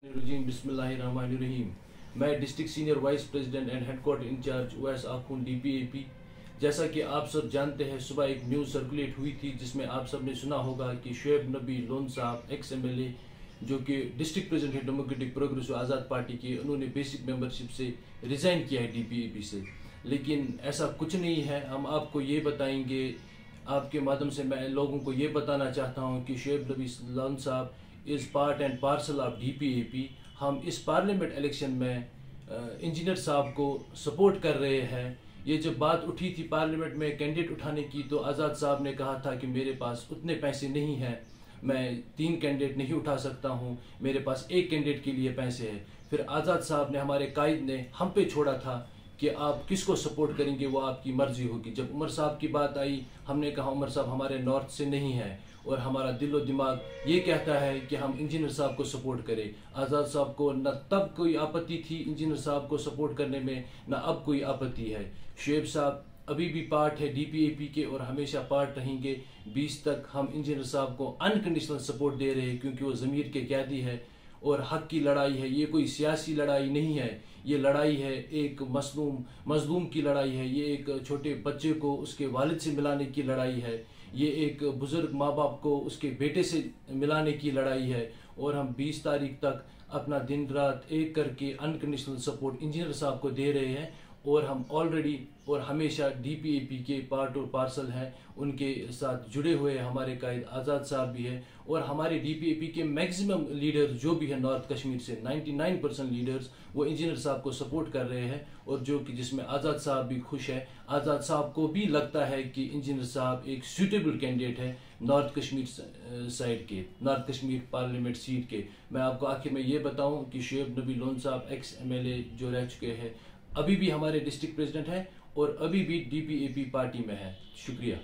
बिस्मिल्लाहिर्रहमानिर्रहीम। मैं district senior vice president and headquarter incharge Uvais Akhoon DPAP। जैसा कि आप सब जानते हैं, सुबह एक न्यूज़ सर्कुलेट हुई थी जिसमें आप सब ने सुना होगा कि शुएब नबी लोन साहब XMLA जो कि डिस्ट्रिक्ट प्रेसिडेंट है डेमोक्रेटिक प्रोग्रेसिव आज़ाद पार्टी के, उन्होंने बेसिक मेंबरशिप से रिज़ाइन किया है DPAP से। लेकिन ऐसा कुछ नहीं है। हम आपको ये बताएंगे, आपके माध्यम से मैं लोगों को ये बताना चाहता हूँ कि शुएब नबी लोन साहब is part and parcel of DPAP। हम इस पार्लियामेंट इलेक्शन में इंजीनियर साहब को सपोर्ट कर रहे हैं। ये जब बात उठी थी पार्लियामेंट में कैंडिडेट उठाने की, तो आज़ाद साहब ने कहा था कि मेरे पास उतने पैसे नहीं हैं, मैं 3 कैंडिडेट नहीं उठा सकता हूं, मेरे पास 1 कैंडिडेट के लिए पैसे हैं। फिर आज़ाद साहब ने, हमारे कायद ने हम पे छोड़ा था कि आप किसको सपोर्ट करेंगे वो आपकी मर्जी होगी। जब उमर साहब की बात आई, हमने कहा उमर साहब हमारे नॉर्थ से नहीं है और हमारा दिलो दिमाग ये कहता है कि हम इंजीनियर साहब को सपोर्ट करें। आज़ाद साहब को न तब कोई आपत्ति थी इंजीनियर साहब को सपोर्ट करने में, न अब कोई आपत्ति है। शुएब साहब अभी भी पार्ट है DPAP के और हमेशा पार्ट रहेंगे। 20 तक हम इंजीनियर साहब को अनकंडीशनल सपोर्ट दे रहे हैं क्योंकि वो ज़मीर के कैदी है और हक की लड़ाई है। ये कोई सियासी लड़ाई नहीं है, ये लड़ाई है एक मजलूम की लड़ाई है। ये एक छोटे बच्चे को उसके वालिद से मिलाने की लड़ाई है। ये एक बुजुर्ग माँ बाप को उसके बेटे से मिलाने की लड़ाई है। और हम 20 तारीख तक अपना दिन रात एक करके अनकंडीशनल सपोर्ट इंजीनियर साहब को दे रहे हैं और हम ऑलरेडी और हमेशा DPAP के पार्ट और पार्सल हैं, उनके साथ जुड़े हुए हमारे कायद आज़ाद साहब भी है। और हमारे DPAP के मैक्सिमम लीडर्स जो भी है नॉर्थ कश्मीर से 99% लीडर्स वो इंजीनियर साहब को सपोर्ट कर रहे हैं। और जो कि जिसमें आज़ाद साहब भी खुश है। आज़ाद साहब को भी लगता है कि इंजीनियर साहब एक सूटेबल कैंडिडेट है नॉर्थ कश्मीर साइड के, नॉर्थ कश्मीर पार्लियामेंट सीट के। मैं आपको आखिर में ये बताऊं कि शुएब नबी लोन साहब XMLA जो रह चुके हैं, अभी भी हमारे डिस्ट्रिक्ट प्रेसिडेंट हैं और अभी भी DPAP पार्टी में है। शुक्रिया।